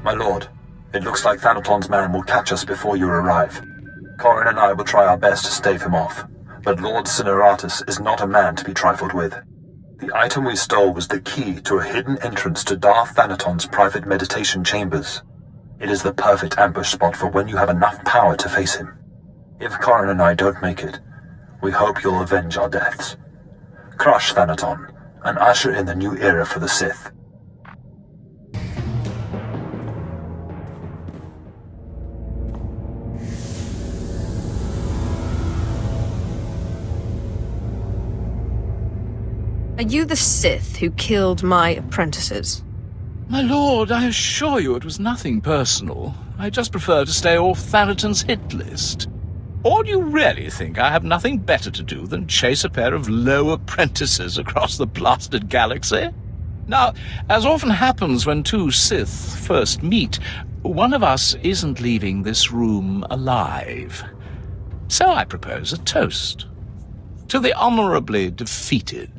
My lord, it looks like Thanaton's man will catch us before you arrive. Corin and I will try our best to stave him off, but Lord Cineratus is not a man to be trifled with. The item we stole was the key to a hidden entrance to Darth Thanaton's private meditation chambers. It is the perfect ambush spot for when you have enough power to face him. If Corin and I don't make it, we hope you'll avenge our deaths. Crush Thanaton, and usher in the new era for the Sith. Are you the Sith who killed my apprentices? My lord, I assure you it was nothing personal. I just prefer to stay off Thanaton's hit list. Or do you really think I have nothing better to do than chase a pair of low apprentices across the blasted galaxy? Now, as often happens when two Sith first meet, one of us isn't leaving this room alive. So I propose a toast. To the honorably defeated.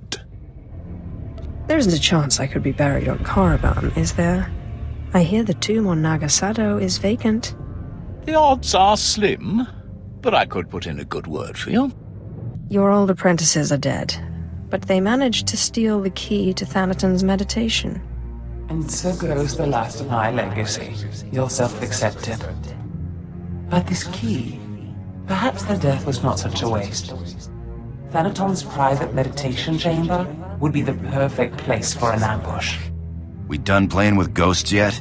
There isn't a chance I could be buried on Korriban, is there? I hear the tomb on Nagasado is vacant. The odds are slim, but I could put in a good word for you. Your old apprentices are dead, but they managed to steal the key to Thanaton's meditation. And so goes the last of my legacy, your self-accepted. But this key, perhaps their death was not such a waste. Thanaton's private meditation chamber would be the perfect place for an ambush. We done playing with ghosts yet?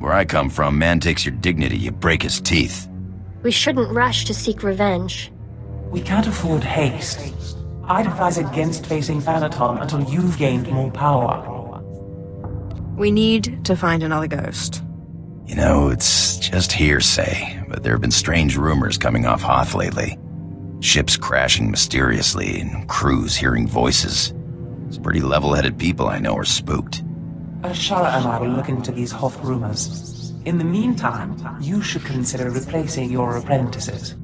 Where I come from, man takes your dignity, you break his teeth. We shouldn't rush to seek revenge. We can't afford haste. I'd advise against facing Thanaton until you've gained more power. We need to find another ghost. You know, it's just hearsay, but there have been strange rumors coming off Hoth lately. Ships crashing mysteriously, and crews hearing voices. Some pretty level-headed people I know are spooked. Ashara and I will look into these Hoth rumors. In the meantime, you should consider replacing your apprentices.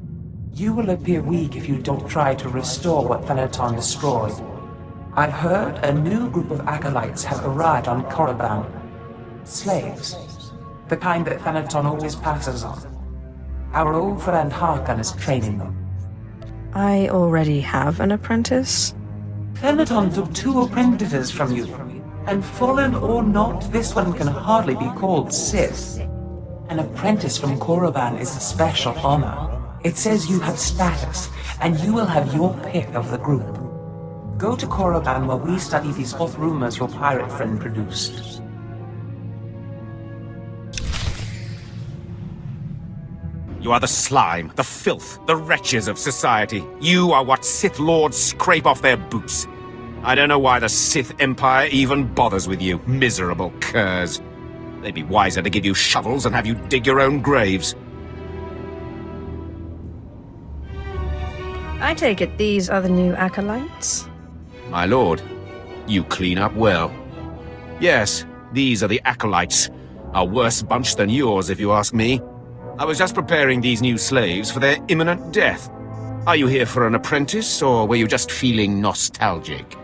You will appear weak if you don't try to restore what Thanaton destroyed. I've heard a new group of acolytes have arrived on Korriban. Slaves. The kind that Thanaton always passes on. Our old friend Harkon is training them. I already have an apprentice. Thanaton took 2 apprentices from you. And fallen or not, this one can hardly be called Sith. An apprentice from Korriban is a special honor. It says you have status, and you will have your pick of the group. Go to Korriban while we study these Hoth rumors your pirate friend produced. You are the slime, the filth, the wretches of society. You are what Sith Lords scrape off their boots. I don't know why the Sith Empire even bothers with you, miserable curs. They'd be wiser to give you shovels and have you dig your own graves. I take it these are the new acolytes? My lord, you clean up well. Yes, these are the acolytes. A worse bunch than yours, if you ask me. I was just preparing these new slaves for their imminent death. Are you here for an apprentice, or were you just feeling nostalgic?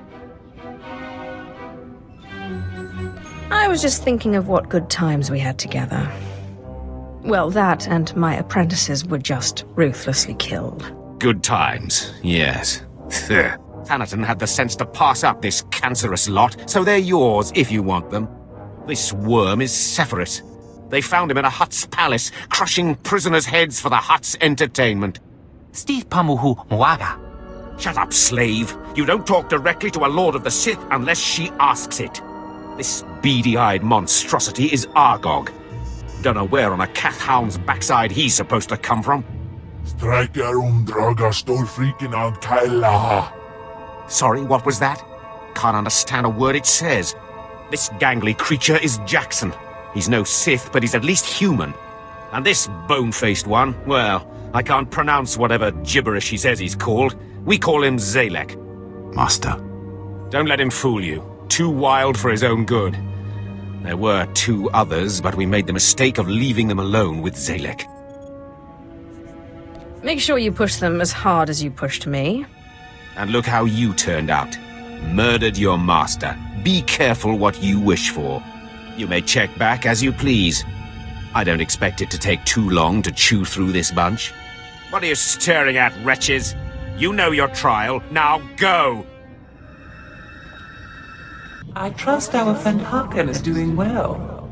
I was just thinking of what good times we had together. Well, that and my apprentices were just ruthlessly killed. Good times, yes. Thanaton had the sense to pass up this cancerous lot, so they're yours if you want them. This worm is Sephiroth. They found him in a Hutt's palace, crushing prisoners' heads for the Hutt's entertainment. Steve Pamuhu Mwaga. Shut up, slave. You don't talk directly to a Lord of the Sith unless she asks it. This beady-eyed monstrosity is Argog. Don't know where on a cat-hound's backside he's supposed to come from. Sorry, what was that? Can't understand a word it says. This gangly creature is Jackson. He's no Sith, but he's at least human. And this bone-faced one, well, I can't pronounce whatever gibberish he says he's called. We call him Zalek. Master. Don't let him fool you. Too wild for his own good. There were 2 others, but we made the mistake of leaving them alone with Zalek. Make sure you push them as hard as you pushed me. And look how you turned out. Murdered your master. Be careful what you wish for. You may check back as you please. I don't expect it to take too long to chew through this bunch. What are you staring at, wretches? You know your trial. Now go! I trust our friend Harkin is doing well.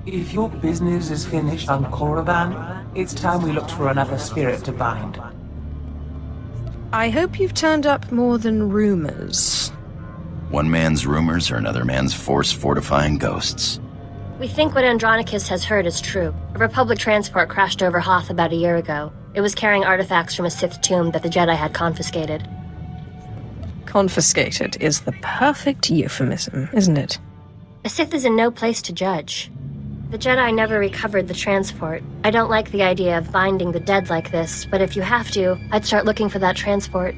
If your business is finished on Korriban, it's time we looked for another spirit to bind. I hope you've turned up more than rumors. One man's rumors are another man's force-fortifying ghosts. We think what Andronicus has heard is true. A Republic transport crashed over Hoth about a year ago. It was carrying artifacts from a Sith tomb that the Jedi had confiscated. Confiscated is the perfect euphemism, isn't it? A Sith is in no place to judge. The Jedi never recovered the transport. I don't like the idea of binding the dead like this, but if you have to, I'd start looking for that transport.